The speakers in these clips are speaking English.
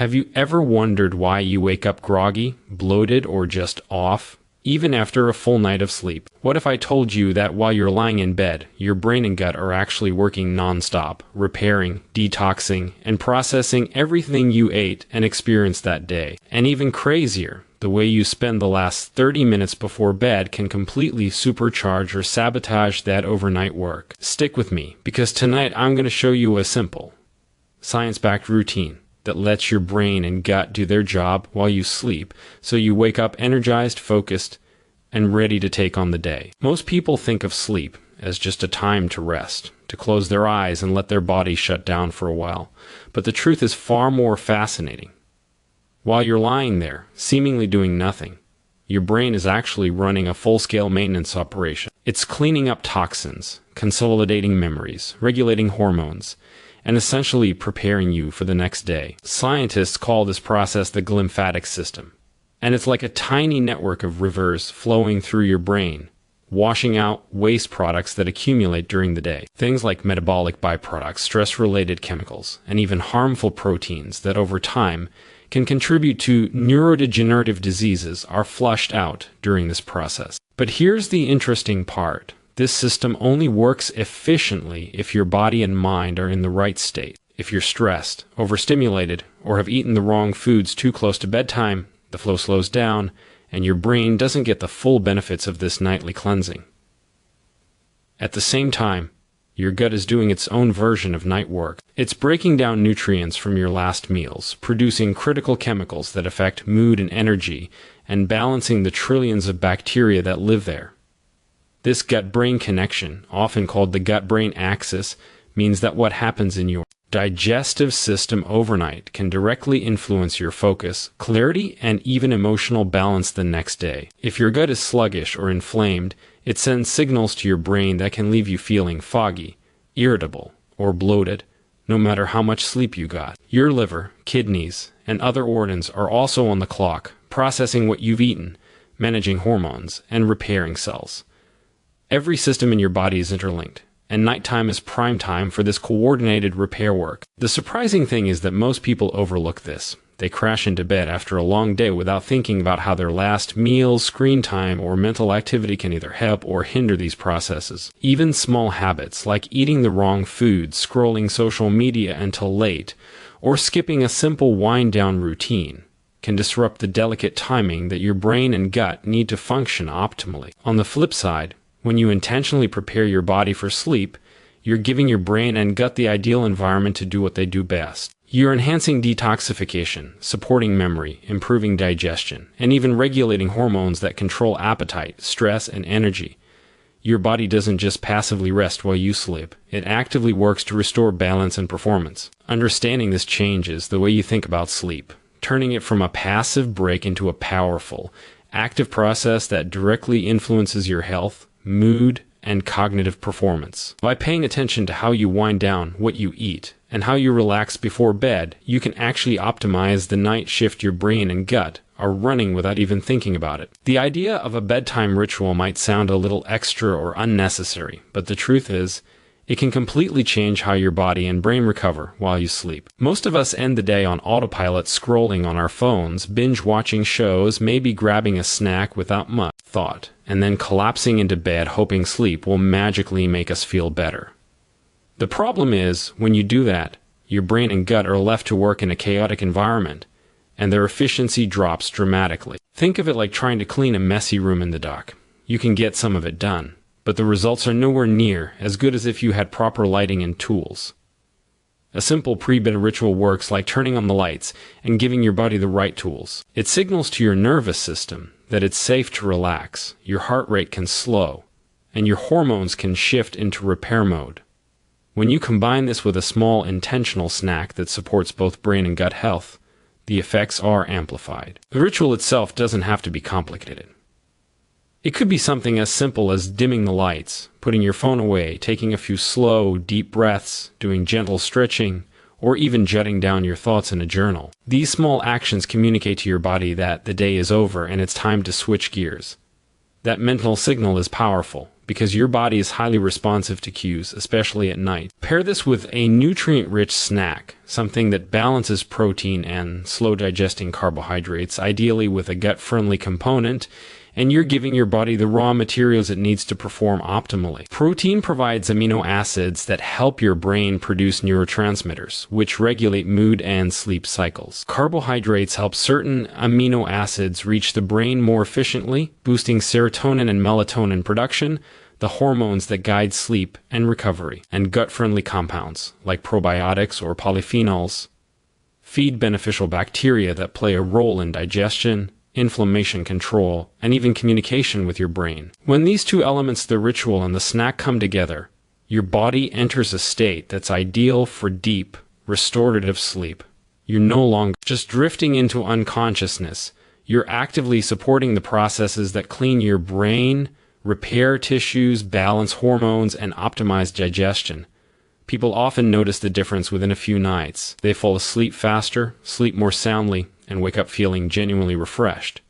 Have you ever wondered why you wake up groggy, bloated, or just off, even after a full night of sleep? What if I told you that while you're lying in bed, your brain and gut are actually working non-stop, repairing, detoxing, and processing everything you ate and experienced that day? And even crazier, the way you spend the last 30 minutes before bed can completely supercharge or sabotage that overnight work. Stick with me, because tonight I'm going to show you a simple, science-backed routine that lets your brain and gut do their job while you sleep, so you wake up energized, focused, and ready to take on the day. Most people think of sleep as just a time to rest, to close their eyes and let their body shut down for a while. But the truth is far more fascinating. While you're lying there, seemingly doing nothing, your brain is actually running a full-scale maintenance operation. It's cleaning up toxins, consolidating memories, regulating hormones, and essentially preparing you for the next day. Scientists call this process the glymphatic system, and it's like a tiny network of rivers flowing through your brain, washing out waste products that accumulate during the day. Things like metabolic byproducts, stress-related chemicals, and even harmful proteins that over time can contribute to neurodegenerative diseases are flushed out during this process. But here's the interesting part. This system only works efficiently if your body and mind are in the right state. If you're stressed, overstimulated, or have eaten the wrong foods too close to bedtime, the flow slows down, and your brain doesn't get the full benefits of this nightly cleansing. At the same time, your gut is doing its own version of night work. It's breaking down nutrients from your last meals, producing critical chemicals that affect mood and energy, and balancing the trillions of bacteria that live there. This gut-brain connection, often called the gut-brain axis, means that what happens in your digestive system overnight can directly influence your focus, clarity, and even emotional balance the next day. If your gut is sluggish or inflamed, it sends signals to your brain that can leave you feeling foggy, irritable, or bloated, no matter how much sleep you got. Your liver, kidneys, and other organs are also on the clock, processing what you've eaten, managing hormones, and repairing cells. Every system in your body is interlinked, and nighttime is prime time for this coordinated repair work. The surprising thing is that most people overlook this. They crash into bed after a long day without thinking about how their last meal, screen time, or mental activity can either help or hinder these processes. Even small habits like eating the wrong food, scrolling social media until late, or skipping a simple wind-down routine can disrupt the delicate timing that your brain and gut need to function optimally. On the flip side, when you intentionally prepare your body for sleep, you're giving your brain and gut the ideal environment to do what they do best. You're enhancing detoxification, supporting memory, improving digestion, and even regulating hormones that control appetite, stress, and energy. Your body doesn't just passively rest while you sleep. It actively works to restore balance and performance. Understanding this changes the way you think about sleep, turning it from a passive break into a powerful, active process that directly influences your health, mood, and cognitive performance. By paying attention to how you wind down, what you eat, and how you relax before bed, you can actually optimize the night shift your brain and gut are running without even thinking about it. The idea of a bedtime ritual might sound a little extra or unnecessary, but the truth is, it can completely change how your body and brain recover while you sleep. Most of us end the day on autopilot, scrolling on our phones, binge-watching shows, maybe grabbing a snack without much thought, and then collapsing into bed hoping sleep will magically make us feel better. The problem is, when you do that, your brain and gut are left to work in a chaotic environment, and their efficiency drops dramatically. Think of it like trying to clean a messy room in the dark. You can get some of it done, but the results are nowhere near as good as if you had proper lighting and tools. A simple pre-bed ritual works like turning on the lights and giving your body the right tools. It signals to your nervous system that it's safe to relax, your heart rate can slow, and your hormones can shift into repair mode. When you combine this with a small intentional snack that supports both brain and gut health, the effects are amplified. The ritual itself doesn't have to be complicated. It could be something as simple as dimming the lights, putting your phone away, taking a few slow, deep breaths, doing gentle stretching, or even jotting down your thoughts in a journal. These small actions communicate to your body that the day is over and it's time to switch gears. That mental signal is powerful, because your body is highly responsive to cues, especially at night. Pair this with a nutrient-rich snack, something that balances protein and slow-digesting carbohydrates, ideally with a gut-friendly component, and you're giving your body the raw materials it needs to perform optimally. Protein provides amino acids that help your brain produce neurotransmitters, which regulate mood and sleep cycles. Carbohydrates help certain amino acids reach the brain more efficiently, boosting serotonin and melatonin production, the hormones that guide sleep and recovery. And gut-friendly compounds, like probiotics or polyphenols, feed beneficial bacteria that play a role in digestion, inflammation control, and even communication with your brain. When these two elements, the ritual and the snack, come together, your body enters a state that's ideal for deep, restorative sleep. You're no longer just drifting into unconsciousness. You're actively supporting the processes that clean your brain, repair tissues, balance hormones, and optimize digestion. People often notice the difference within a few nights. They fall asleep faster, sleep more soundly, and wake up feeling genuinely refreshed.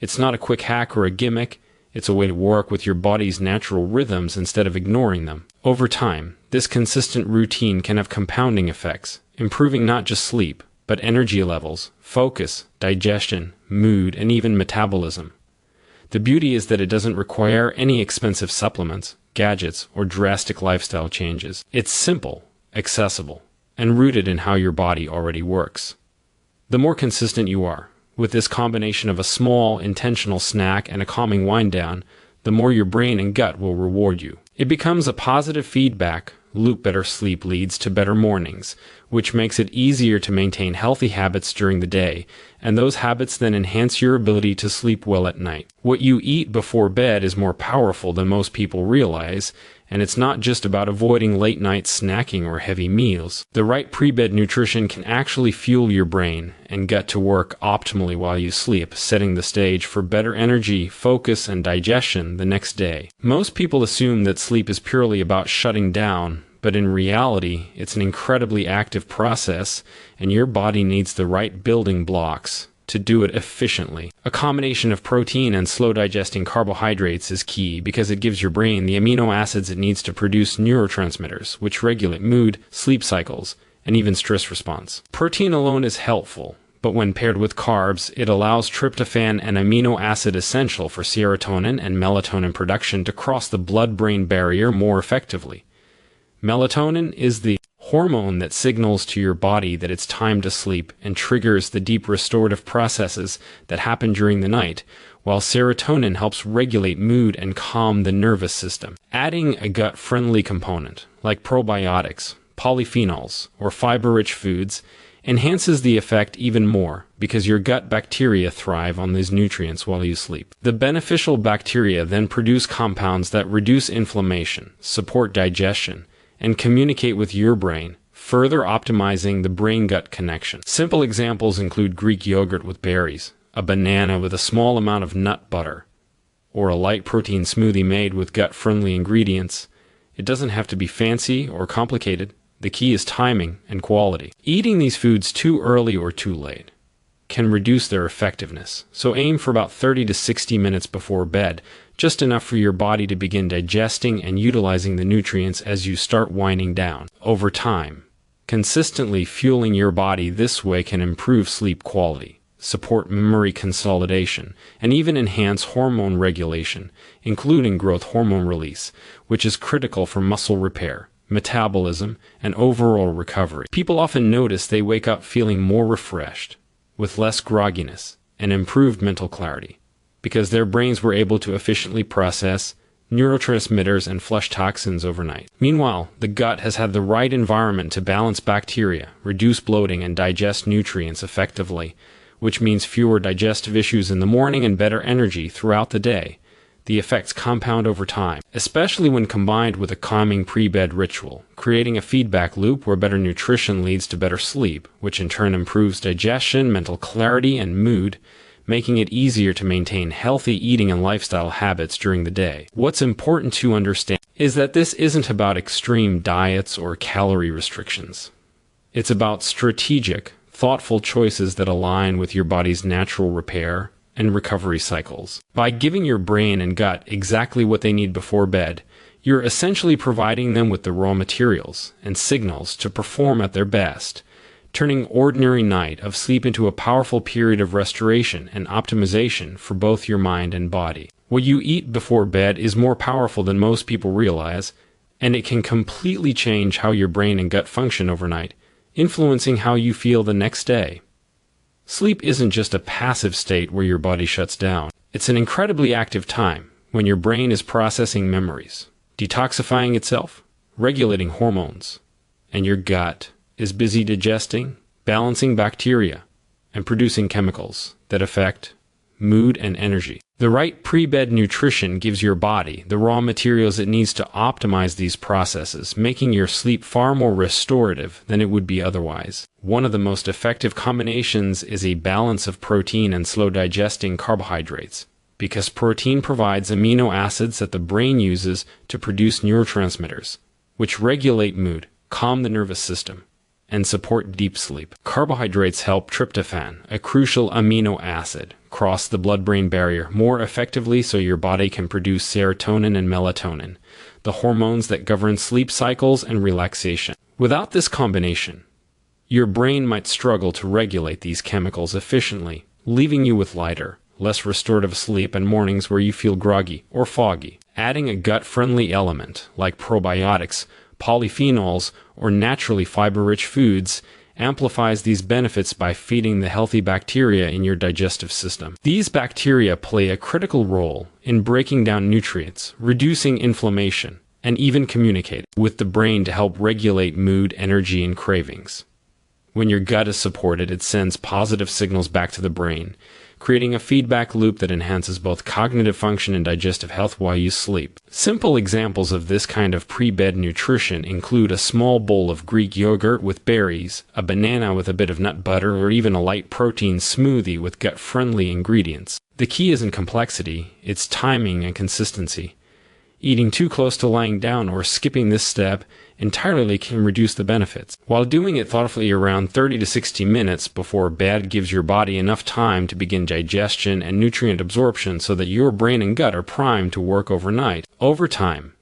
It's not a quick hack or a gimmick. It's a way to work with your body's natural rhythms instead of ignoring them. Over time, this consistent routine can have compounding effects, improving not just sleep, but energy levels, focus, digestion, mood, and even metabolism. The beauty is that it doesn't require any expensive supplements, gadgets, or drastic lifestyle changes. It's simple, accessible, and rooted in how your body already works. The more consistent you are, with this combination of a small, intentional snack and a calming wind-down, the more your brain and gut will reward you. It becomes a positive feedback loop. Better sleep leads to better mornings, which makes it easier to maintain healthy habits during the day, and those habits then enhance your ability to sleep well at night. What you eat before bed is more powerful than most people realize, and it's not just about avoiding late-night snacking or heavy meals. The right pre-bed nutrition can actually fuel your brain and gut to work optimally while you sleep, setting the stage for better energy, focus, and digestion the next day. Most people assume that sleep is purely about shutting down, but in reality, it's an incredibly active process, and your body needs the right building blocks to do it efficiently. A combination of protein and slow-digesting carbohydrates is key because it gives your brain the amino acids it needs to produce neurotransmitters, which regulate mood, sleep cycles, and even stress response. Protein alone is helpful, but when paired with carbs, it allows tryptophan, an amino acid essential for serotonin and melatonin production, to cross the blood-brain barrier more effectively. Melatonin is the hormone that signals to your body that it's time to sleep and triggers the deep restorative processes that happen during the night, while serotonin helps regulate mood and calm the nervous system. Adding a gut-friendly component, like probiotics, polyphenols, or fiber-rich foods, enhances the effect even more because your gut bacteria thrive on these nutrients while you sleep. The beneficial bacteria then produce compounds that reduce inflammation, support digestion, and communicate with your brain, further optimizing the brain-gut connection. Simple examples include Greek yogurt with berries, a banana with a small amount of nut butter, or a light protein smoothie made with gut-friendly ingredients. It doesn't have to be fancy or complicated. The key is timing and quality. Eating these foods too early or too late can reduce their effectiveness, so aim for about 30 to 60 minutes before bed, just enough for your body to begin digesting and utilizing the nutrients as you start winding down. Over time, consistently fueling your body this way can improve sleep quality, support memory consolidation, and even enhance hormone regulation, including growth hormone release, which is critical for muscle repair, metabolism, and overall recovery. People often notice they wake up feeling more refreshed, with less grogginess, and improved mental clarity, because their brains were able to efficiently process neurotransmitters and flush toxins overnight. Meanwhile, the gut has had the right environment to balance bacteria, reduce bloating, and digest nutrients effectively, which means fewer digestive issues in the morning and better energy throughout the day. The effects compound over time, especially when combined with a calming pre-bed ritual, creating a feedback loop where better nutrition leads to better sleep, which in turn improves digestion, mental clarity, and mood, making it easier to maintain healthy eating and lifestyle habits during the day. What's important to understand is that this isn't about extreme diets or calorie restrictions. It's about strategic, thoughtful choices that align with your body's natural repair, and recovery cycles. By giving your brain and gut exactly what they need before bed, you're essentially providing them with the raw materials and signals to perform at their best, turning ordinary night of sleep into a powerful period of restoration and optimization for both your mind and body. What you eat before bed is more powerful than most people realize, and it can completely change how your brain and gut function overnight, influencing how you feel the next day. Sleep isn't just a passive state where your body shuts down. It's an incredibly active time when your brain is processing memories, detoxifying itself, regulating hormones, and your gut is busy digesting, balancing bacteria, and producing chemicals that affect mood and energy. The right pre-bed nutrition gives your body the raw materials it needs to optimize these processes, making your sleep far more restorative than it would be otherwise. One of the most effective combinations is a balance of protein and slow-digesting carbohydrates, because protein provides amino acids that the brain uses to produce neurotransmitters, which regulate mood, calm the nervous system, and support deep sleep. Carbohydrates help tryptophan, a crucial amino acid, cross the blood-brain barrier more effectively so your body can produce serotonin and melatonin, the hormones that govern sleep cycles and relaxation. Without this combination, your brain might struggle to regulate these chemicals efficiently, leaving you with lighter, less restorative sleep and mornings where you feel groggy or foggy. Adding a gut-friendly element like probiotics, polyphenols, or naturally fiber-rich foods amplifies these benefits by feeding the healthy bacteria in your digestive system. These bacteria play a critical role in breaking down nutrients, reducing inflammation, and even communicate with the brain to help regulate mood, energy, and cravings. When your gut is supported, it sends positive signals back to the brain, creating a feedback loop that enhances both cognitive function and digestive health while you sleep. Simple examples of this kind of pre-bed nutrition include a small bowl of Greek yogurt with berries, a banana with a bit of nut butter, or even a light protein smoothie with gut-friendly ingredients. The key isn't complexity, it's timing and consistency. Eating too close to lying down or skipping this step entirely can reduce the benefits, while doing it thoughtfully around 30 to 60 minutes before bed gives your body enough time to begin digestion and nutrient absorption so that your brain and gut are primed to work overnight. Over time,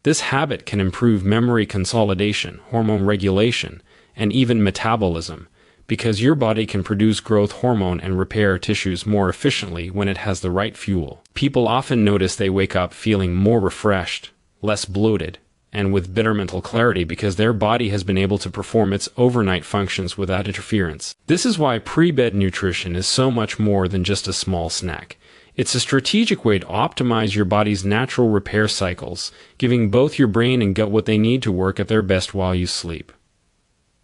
this habit can improve memory consolidation, hormone regulation, and even metabolism, because your body can produce growth hormone and repair tissues more efficiently when it has the right fuel. People often notice they wake up feeling more refreshed, less bloated, and with better mental clarity because their body has been able to perform its overnight functions without interference. This is why pre-bed nutrition is so much more than just a small snack. It's a strategic way to optimize your body's natural repair cycles, giving both your brain and gut what they need to work at their best while you sleep.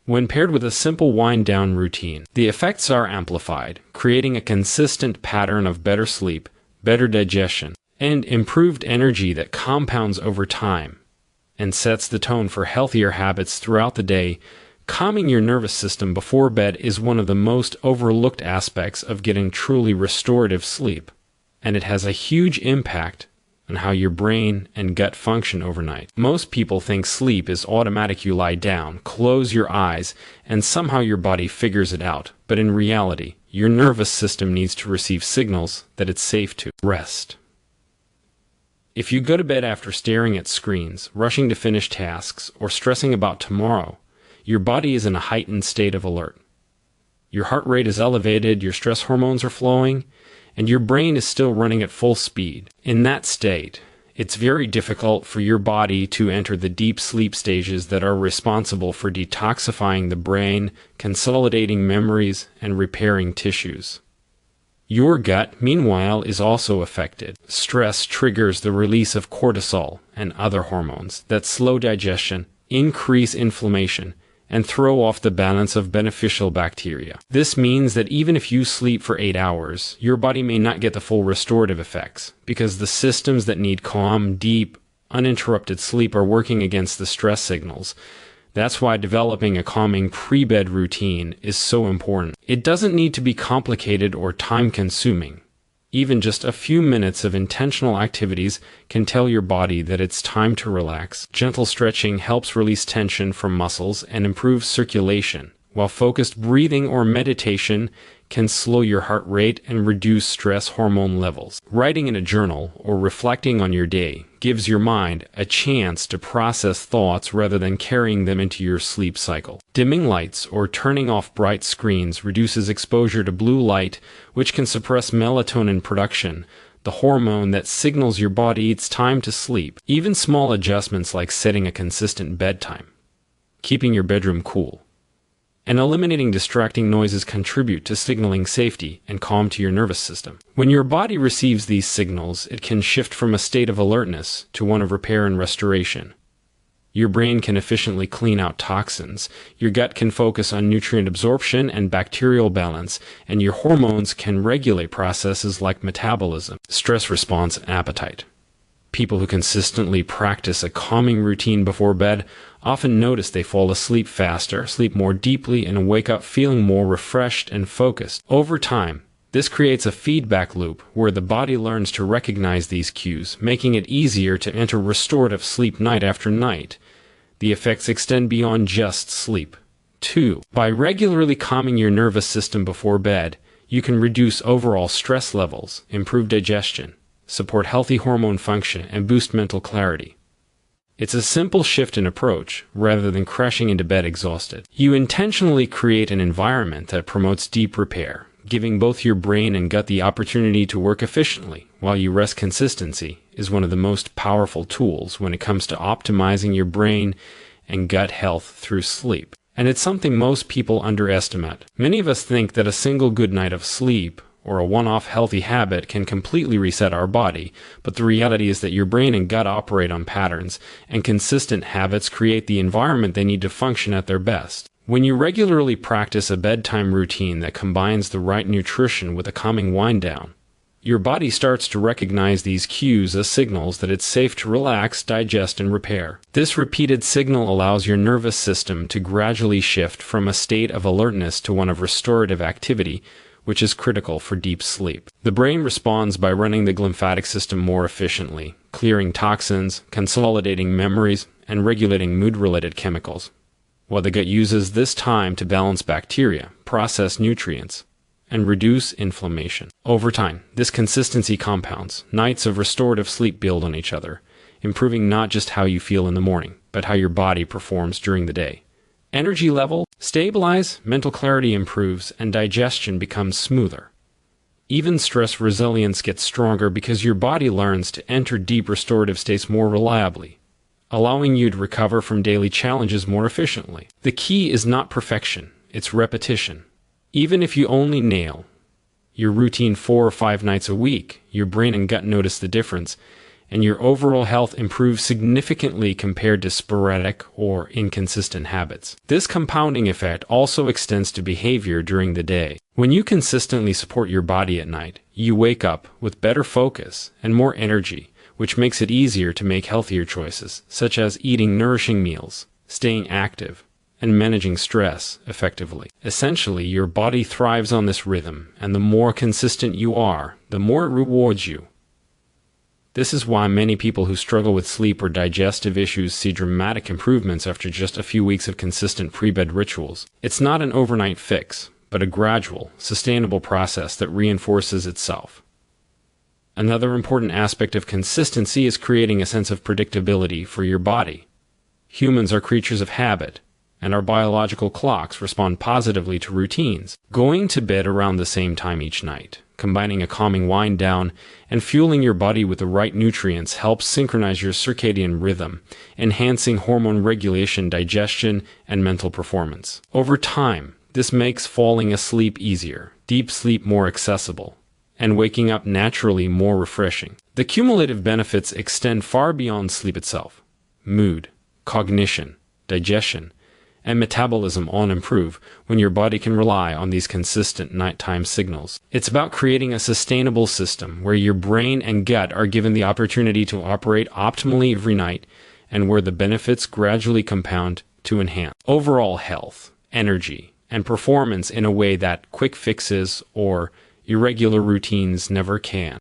When paired with a simple wind-down routine, the effects are amplified, creating a consistent pattern of better sleep, better digestion, and improved energy that compounds over time and sets the tone for healthier habits throughout the day. Calming your nervous system before bed is one of the most overlooked aspects of getting truly restorative sleep, and it has a huge impact on how your brain and gut function overnight. Most people think sleep is automatic. You lie down, close your eyes, and somehow your body figures it out. But in reality, your nervous system needs to receive signals that it's safe to rest. If you go to bed after staring at screens, rushing to finish tasks, or stressing about tomorrow, your body is in a heightened state of alert. Your heart rate is elevated, your stress hormones are flowing, and your brain is still running at full speed. In that state, it's very difficult for your body to enter the deep sleep stages that are responsible for detoxifying the brain, consolidating memories, and repairing tissues. Your gut, meanwhile, is also affected. Stress triggers the release of cortisol and other hormones that slow digestion, increase inflammation, and throw off the balance of beneficial bacteria. This means that even if you sleep for 8 hours, your body may not get the full restorative effects, because the systems that need calm, deep, uninterrupted sleep are working against the stress signals. That's why developing a calming pre-bed routine is so important. It doesn't need to be complicated or time-consuming. Even just a few minutes of intentional activities can tell your body that it's time to relax. Gentle stretching helps release tension from muscles and improves circulation, while focused breathing or meditation can slow your heart rate and reduce stress hormone levels. Writing in a journal or reflecting on your day gives your mind a chance to process thoughts rather than carrying them into your sleep cycle. Dimming lights or turning off bright screens reduces exposure to blue light, which can suppress melatonin production, the hormone that signals your body it's time to sleep. Even small adjustments like setting a consistent bedtime, keeping your bedroom cool, and eliminating distracting noises contribute to signaling safety and calm to your nervous system. When your body receives these signals, it can shift from a state of alertness to one of repair and restoration. Your brain can efficiently clean out toxins, your gut can focus on nutrient absorption and bacterial balance, and your hormones can regulate processes like metabolism, stress response, and appetite. People who consistently practice a calming routine before bed often notice they fall asleep faster, sleep more deeply, and wake up feeling more refreshed and focused. Over time, this creates a feedback loop where the body learns to recognize these cues, making it easier to enter restorative sleep night after night. The effects extend beyond just sleep. 2. By regularly calming your nervous system before bed, you can reduce overall stress levels, improve digestion, support healthy hormone function, and boost mental clarity. It's a simple shift in approach, rather than crashing into bed exhausted. You intentionally create an environment that promotes deep repair, giving both your brain and gut the opportunity to work efficiently while you rest. Consistency is one of the most powerful tools when it comes to optimizing your brain and gut health through sleep. And it's something most people underestimate. Many of us think that a single good night of sleep or a one-off healthy habit can completely reset our body, but the reality is that your brain and gut operate on patterns, and consistent habits create the environment they need to function at their best. When you regularly practice a bedtime routine that combines the right nutrition with a calming wind-down, your body starts to recognize these cues as signals that it's safe to relax, digest, and repair. This repeated signal allows your nervous system to gradually shift from a state of alertness to one of restorative activity, which is critical for deep sleep. The brain responds by running the lymphatic system more efficiently, clearing toxins, consolidating memories, and regulating mood-related chemicals, while the gut uses this time to balance bacteria, process nutrients, and reduce inflammation. Over time, this consistency compounds. Nights of restorative sleep build on each other, improving not just how you feel in the morning, but how your body performs during the day. Energy level stabilize, mental clarity improves, and digestion becomes smoother. Even stress resilience gets stronger because your body learns to enter deep restorative states more reliably, allowing you to recover from daily challenges more efficiently. The key is not perfection, it's repetition. Even if you only nail your routine 4 or 5 nights a week, your brain and gut notice the difference, and your overall health improves significantly compared to sporadic or inconsistent habits. This compounding effect also extends to behavior during the day. When you consistently support your body at night, you wake up with better focus and more energy, which makes it easier to make healthier choices, such as eating nourishing meals, staying active, and managing stress effectively. Essentially, your body thrives on this rhythm, and the more consistent you are, the more it rewards you. This is why many people who struggle with sleep or digestive issues see dramatic improvements after just a few weeks of consistent pre-bed rituals. It's not an overnight fix, but a gradual, sustainable process that reinforces itself. Another important aspect of consistency is creating a sense of predictability for your body. Humans are creatures of habit, and our biological clocks respond positively to routines. Going to bed around the same time each night, combining a calming wind down, and fueling your body with the right nutrients helps synchronize your circadian rhythm, enhancing hormone regulation, digestion, and mental performance. Over time, this makes falling asleep easier, deep sleep more accessible, and waking up naturally more refreshing. The cumulative benefits extend far beyond sleep itself. Mood, cognition, digestion, and metabolism all improve when your body can rely on these consistent nighttime signals. It's about creating a sustainable system where your brain and gut are given the opportunity to operate optimally every night, and where the benefits gradually compound to enhance overall health, energy, and performance in a way that quick fixes or irregular routines never can.